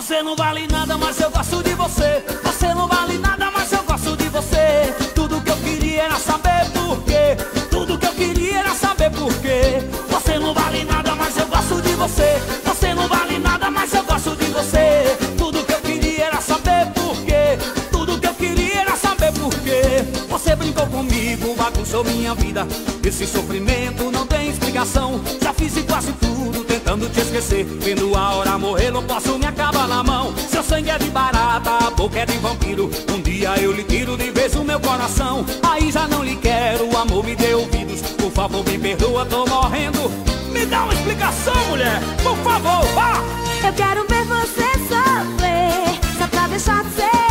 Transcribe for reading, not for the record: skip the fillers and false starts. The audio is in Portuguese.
Você não vale nada, mas eu gosto de você. Você não vale nada, mas eu gosto de você. Tudo que eu queria era saber por quê. Tudo que eu queria era saber por quê. Você não vale nada, mas eu gosto de você. Você não vale nada, mas eu gosto de você. Tudo que eu queria era saber por quê. Tudo que eu queria era saber por quê. Você brincou comigo, bagunçou minha vida. Esse sofrimento não tem explicação. Já fiz quase tudo tentando te esquecer. Vendo a hora morrer, não posso me acabar na mão. Seu sangue é de barata, a boca é de vampiro. Um dia eu lhe tiro de vez o meu coração. Aí já não lhe quero, o amor me dê ouvidos. Por favor me perdoa, tô morrendo. Me dá uma explicação, mulher, por favor, vá! Eu quero ver você sofrer, só pra deixar de ser